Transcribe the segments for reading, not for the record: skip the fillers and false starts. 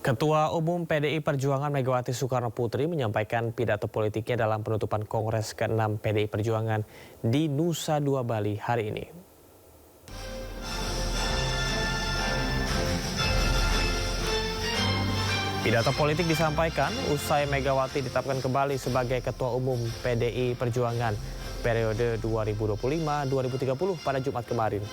Ketua Umum PDI Perjuangan Megawati Soekarno Putri menyampaikan pidato politiknya dalam penutupan Kongres ke-6 PDI Perjuangan di Nusa Dua Bali hari ini. Pidato politik disampaikan usai Megawati ditetapkan kembali sebagai Ketua Umum PDI Perjuangan periode 2025-2030 pada Jumat kemarin.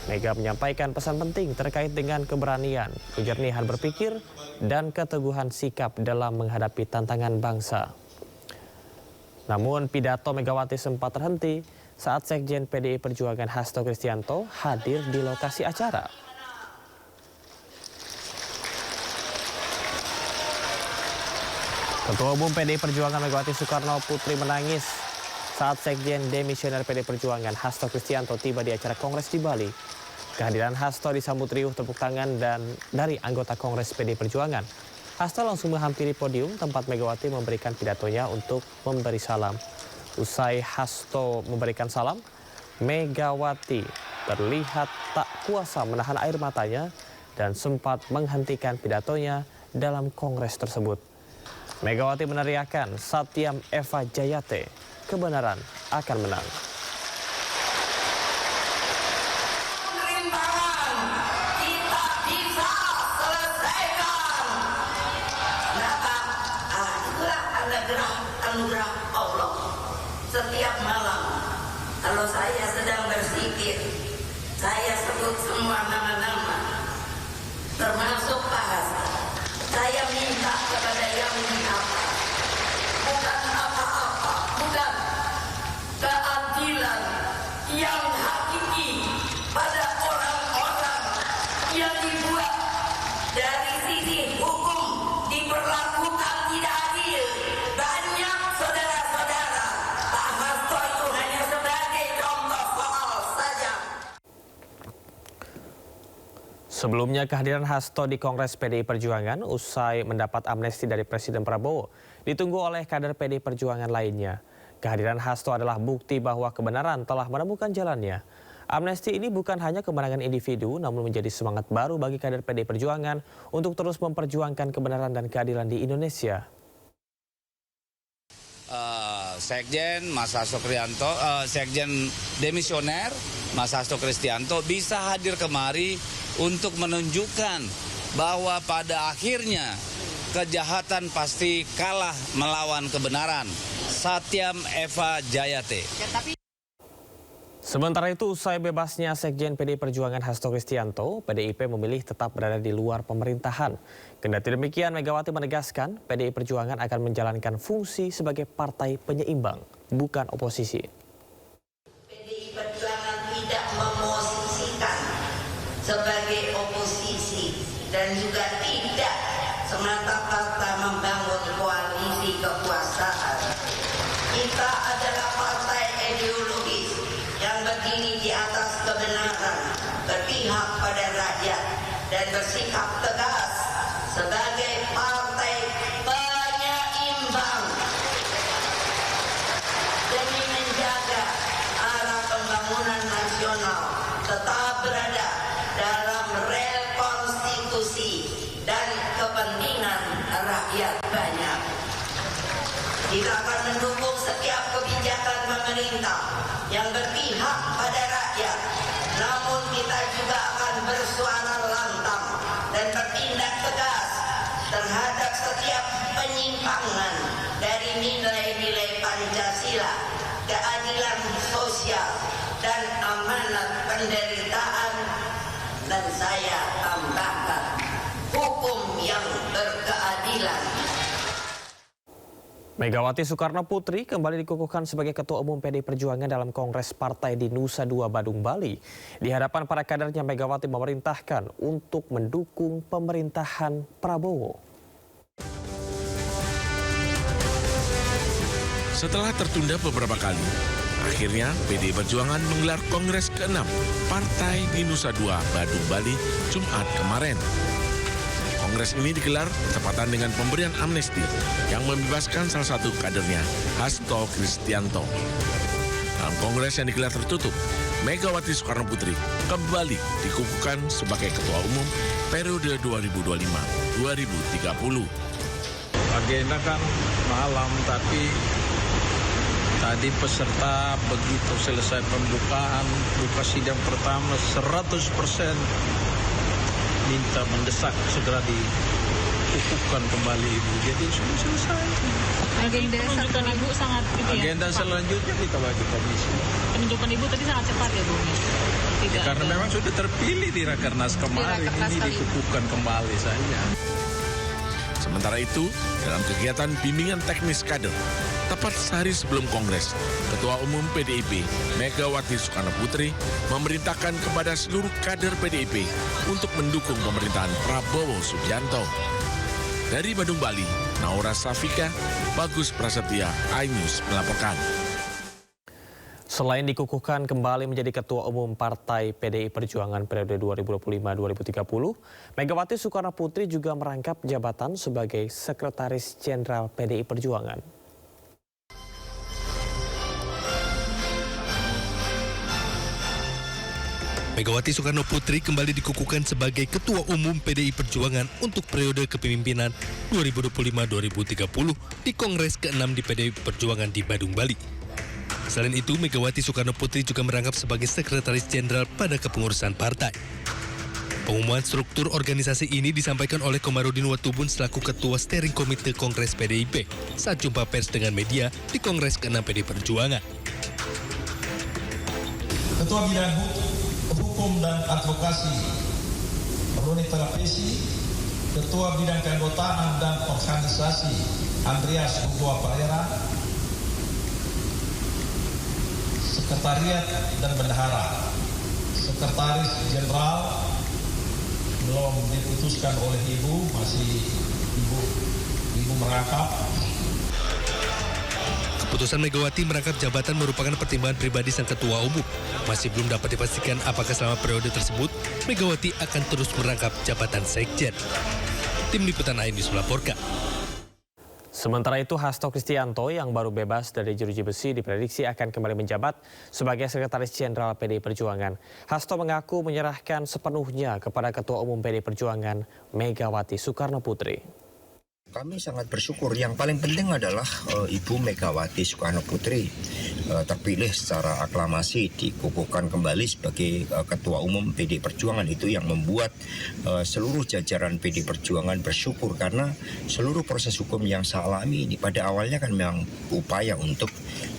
Mega menyampaikan pesan penting terkait dengan keberanian, kejernihan berpikir, dan keteguhan sikap dalam menghadapi tantangan bangsa. Namun pidato Megawati sempat terhenti saat Sekjen PDI Perjuangan Hasto Kristianto hadir di lokasi acara. Ketua Umum PDI Perjuangan Megawati Soekarno Putri menangis saat Sekjen Demisioner PDI Perjuangan Hasto Kristianto tiba di acara Kongres di Bali. Kehadiran Hasto disambut riuh tepuk tangan dan dari anggota Kongres PDI Perjuangan. Hasto langsung menghampiri podium tempat Megawati memberikan pidatonya untuk memberi salam. Usai Hasto memberikan salam, Megawati terlihat tak kuasa menahan air matanya dan sempat menghentikan pidatonya dalam Kongres tersebut. Megawati meneriakkan Satyam Eva Jayate, kebenaran akan menang. Anugerah Allah. Setiap malam kalau saya sedang berzikir, saya sebut semua nama-nama termasuk Pak Hasto. Saya minta kepada Yang Maha Esa, bukan apa-apa, bukan keadilan yang hakiki pada orang-orang yang dibuat dari sisi hukum diperlakukan tidak adil. Banyak saudara-saudara, Pak Hasto itu hanya sebagai contoh soal saja. Sebelumnya kehadiran Hasto di Kongres PDI Perjuangan usai mendapat amnesti dari Presiden Prabowo ditunggu oleh kader PDI Perjuangan lainnya. Kehadiran Hasto adalah bukti bahwa kebenaran telah menemukan jalannya. Amnesti ini bukan hanya kemenangan individu, namun menjadi semangat baru bagi kader PDI Perjuangan untuk terus memperjuangkan kebenaran dan keadilan di Indonesia. Sekjen Mas Hasto Kristianto, Sekjen Demisioner Mas Hasto Kristianto bisa hadir kemari untuk menunjukkan bahwa pada akhirnya kejahatan pasti kalah melawan kebenaran. Satyam Eva Jayate. Sementara itu, usai bebasnya Sekjen PDI Perjuangan Hasto Kristianto, PDIP memilih tetap berada di luar pemerintahan. Kendati demikian, Megawati menegaskan PDI Perjuangan akan menjalankan fungsi sebagai partai penyeimbang, bukan oposisi. PDI Perjuangan tidak memosisikan sebagai oposisi dan juga tidak semata-mata membangun koalisi kekuasaan. Kita adalah partai ideologis yang berdiri di atas kebenaran, berpihak pada rakyat, dan bersikap tegas sebagai partai penyeimbang demi menjaga arah pembangunan nasional tetap berada dalam rel konstitusi dan kepentingan rakyat banyak. Kita akan mendukung setiap kebijakan pemerintah yang berpihak pada rakyat. Namun kita juga akan bersuara lantang dan bertindak tegas terhadap setiap penyimpangan dari nilai-nilai Pancasila, keadilan sosial, dan amanat penderitaan. Dan saya tambahkan hukum yang berkeadilan. Megawati Soekarno Putri kembali dikukuhkan sebagai Ketua Umum PDI Perjuangan dalam Kongres Partai di Nusa Dua Badung, Bali. Di hadapan para kadernya, Megawati memerintahkan untuk mendukung pemerintahan Prabowo. Setelah tertunda beberapa kali, akhirnya PDI Perjuangan menggelar Kongres ke-6 Partai di Nusa Dua Badung, Bali, Jumat kemarin. Kongres ini digelar bertepatan dengan pemberian amnesti yang membebaskan salah satu kadernya, Hasto Kristianto. Dalam kongres yang digelar tertutup, Megawati Soekarno Putri kembali dikukuhkan sebagai Ketua Umum periode 2025-2030. Agenda kan malam, tapi tadi peserta begitu selesai pembukaan, buka sidang pertama 100% minta mendesak segera dikukuhkan kembali Ibu. Jadi sudah selesai. Agenda penunjukan Ibu sangat Agenda selanjutnya kita bagi komisi. Penunjukan Ibu tadi sangat cepat ya Bu? Tidak Karena memang sudah terpilih di Rakernas kemarin, ini dikukuhkan kembali saja. Sementara itu, dalam kegiatan bimbingan teknis kader, tepat sehari sebelum Kongres, Ketua Umum PDIP Megawati Soekarno Putri memerintahkan kepada seluruh kader PDIP untuk mendukung pemerintahan Prabowo Subianto. Dari Bandung, Bali, Naura Safika, Bagus Prasetya, iNews melaporkan. Selain dikukuhkan kembali menjadi Ketua Umum Partai PDI Perjuangan periode 2025-2030, Megawati Soekarno Putri juga merangkap jabatan sebagai Sekretaris Jenderal PDI Perjuangan. Megawati Soekarno Putri kembali dikukuhkan sebagai Ketua Umum PDI Perjuangan untuk periode kepemimpinan 2025-2030 di Kongres ke-6 di PDI Perjuangan di Badung, Bali. Selain itu, Megawati Soekarno Putri juga merangkap sebagai Sekretaris Jenderal pada kepengurusan partai. Pengumuman struktur organisasi ini disampaikan oleh Komarudin Watubun selaku Ketua Steering Komite Kongres PDIP saat jumpa pers dengan media di Kongres ke-6 PDI Perjuangan. Ketua Bidang Hukum dan Advokasi Roni Terapesi, Ketua Bidang Keanggotaan dan Organisasi Andreas Ugua Pereira, Sekretariat dan Bendahara, Sekretaris Jenderal belum diputuskan oleh Ibu, masih Ibu merangkap. Keputusan Megawati merangkap jabatan merupakan pertimbangan pribadi sang Ketua Umum. Masih belum dapat dipastikan apakah selama periode tersebut Megawati akan terus merangkap jabatan Sekjen. Tim Liputan iNews melaporkan. Sementara itu, Hasto Kristianto yang baru bebas dari jeruji besi diprediksi akan kembali menjabat sebagai Sekretaris Jenderal PDI Perjuangan. Hasto mengaku menyerahkan sepenuhnya kepada Ketua Umum PDI Perjuangan Megawati Soekarno Putri. Kami sangat bersyukur. Yang paling penting adalah Ibu Megawati Soekarno Putri terpilih secara aklamasi, dikukuhkan kembali sebagai Ketua Umum PDI Perjuangan. Itu yang membuat seluruh jajaran PDI Perjuangan bersyukur, karena seluruh proses hukum yang saya alami ini pada awalnya kan memang upaya untuk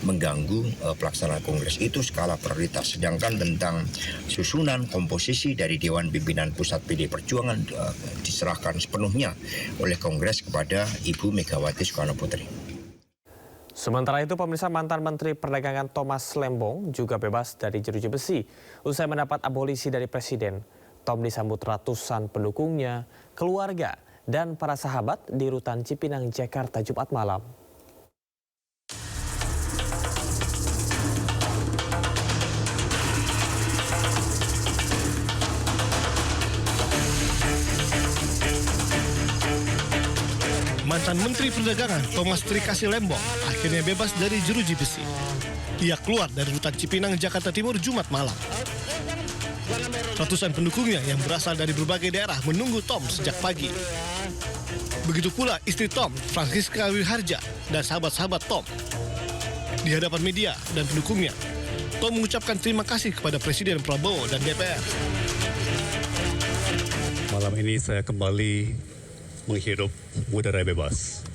mengganggu pelaksanaan Kongres. Itu skala prioritas. Sedangkan tentang susunan komposisi dari Dewan Pimpinan Pusat PDI Perjuangan diserahkan sepenuhnya oleh Kongres kepada Ibu Megawati Soekarno Putri. Sementara itu, pemirsa, mantan Menteri Perdagangan Thomas Lembong juga bebas dari jeruji besi usai mendapat abolisi dari Presiden. Tom disambut ratusan pendukungnya, keluarga, dan para sahabat di Rutan Cipinang, Jakarta, Jumat malam. Mantan Menteri Perdagangan Thomas Trikasih Lembong akhirnya bebas dari jeruji besi. Ia keluar dari Rutan Cipinang, Jakarta Timur, Jumat malam. Ratusan pendukungnya yang berasal dari berbagai daerah menunggu Tom sejak pagi. Begitu pula istri Tom, Francisca Wiharja, dan sahabat-sahabat Tom. Di hadapan media dan pendukungnya, Tom mengucapkan terima kasih kepada Presiden Prabowo dan DPR. Malam ini saya kembali menghirup udara bebas.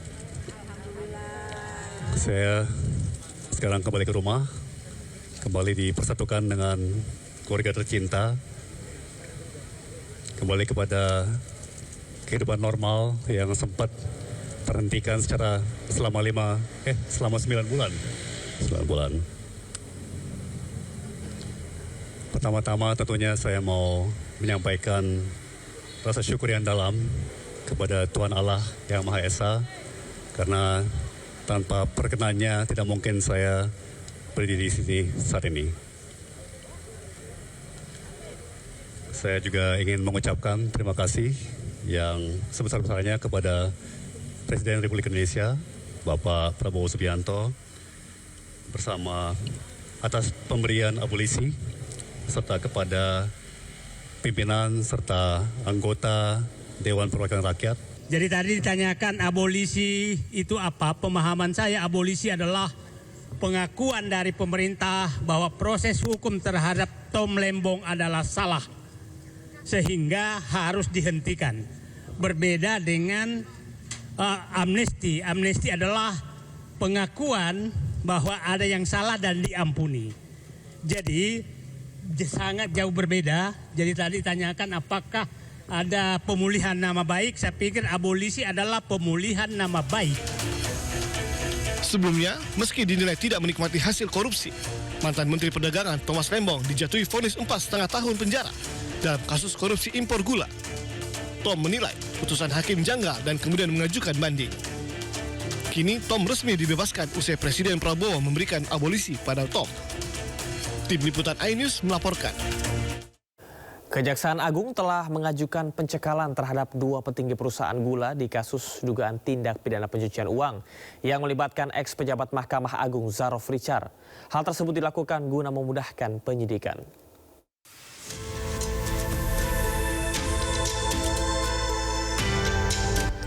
Saya sekarang kembali ke rumah, kembali dipersatukan dengan keluarga tercinta, kembali kepada kehidupan normal yang sempat terhentikan selama 9 bulan. 9 bulan. Pertama-tama tentunya saya mau menyampaikan rasa syukur yang dalam kepada Tuhan Allah yang Maha Esa, karena tanpa perkenannya tidak mungkin saya berdiri di sini saat ini. Saya juga ingin mengucapkan terima kasih yang sebesar-besarnya kepada Presiden Republik Indonesia, Bapak Prabowo Subianto, bersama atas pemberian abolisi serta kepada pimpinan serta anggota Dewan Perwakilan Rakyat. Jadi tadi ditanyakan abolisi itu apa? Pemahaman saya abolisi adalah pengakuan dari pemerintah bahwa proses hukum terhadap Tom Lembong adalah salah sehingga harus dihentikan. Berbeda dengan amnesti. Amnesti adalah pengakuan bahwa ada yang salah dan diampuni. Jadi sangat jauh berbeda. Jadi tadi tanyakan apakah ada pemulihan nama baik. Saya pikir abolisi adalah pemulihan nama baik. Sebelumnya, meski dinilai tidak menikmati hasil korupsi, mantan Menteri Perdagangan Thomas Lembong dijatuhi vonis 4,5 tahun penjara dalam kasus korupsi impor gula. Tom menilai putusan hakim janggal dan kemudian mengajukan banding. Kini Tom resmi dibebaskan usai Presiden Prabowo memberikan abolisi pada Tom. Tim Liputan iNews melaporkan. Kejaksaan Agung telah mengajukan pencekalan terhadap 2 petinggi perusahaan gula di kasus dugaan tindak pidana pencucian uang yang melibatkan ex-pejabat Mahkamah Agung Zarof Richard. Hal tersebut dilakukan guna memudahkan penyidikan.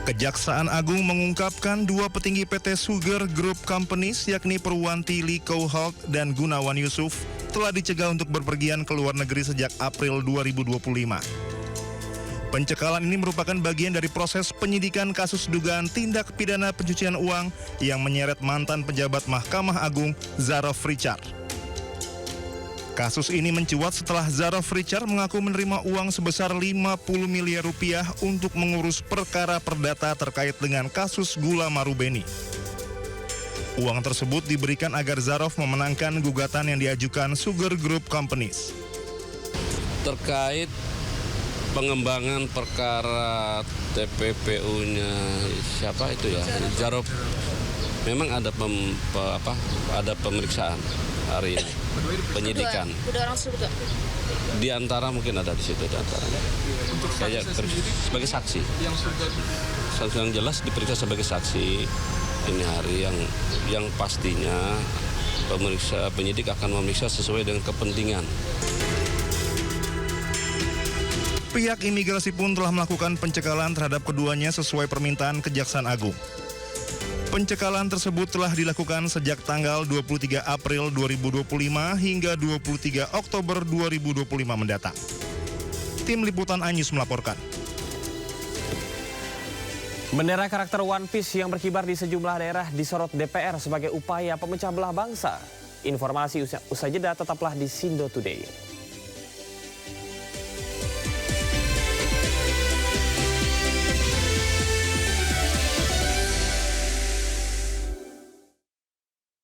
Kejaksaan Agung mengungkapkan 2 petinggi PT Sugar Group Companies yakni Perwanti Lee Kouholt dan Gunawan Yusuf telah dicegah untuk berpergian ke luar negeri sejak April 2025. Pencekalan ini merupakan bagian dari proses penyidikan kasus dugaan tindak pidana pencucian uang yang menyeret mantan pejabat Mahkamah Agung Zarof Richard. Kasus ini mencuat setelah Zarof Richard mengaku menerima uang sebesar 50 miliar rupiah untuk mengurus perkara perdata terkait dengan kasus gula Marubeni. Uang tersebut diberikan agar Zarof memenangkan gugatan yang diajukan Sugar Group Companies. Terkait pengembangan perkara TPPU-nya siapa itu ya, Zarof, memang ada pemeriksaan hari ini, penyidikan. Kedua orang tersebut. Di antara mungkin ada di situ di antaranya. Saya sebagai saksi. Yang jelas diperiksa sebagai saksi. Ini hari yang pastinya penyidik akan memeriksa sesuai dengan kepentingan. Pihak imigrasi pun telah melakukan pencekalan terhadap keduanya sesuai permintaan Kejaksaan Agung. Pencekalan tersebut telah dilakukan sejak tanggal 23 April 2025 hingga 23 Oktober 2025 mendatang. Tim Liputan iNews melaporkan. Bendera karakter One Piece yang berkibar di sejumlah daerah disorot DPR sebagai upaya pemecah belah bangsa. Informasi usai jeda tetaplah di Sindo Today.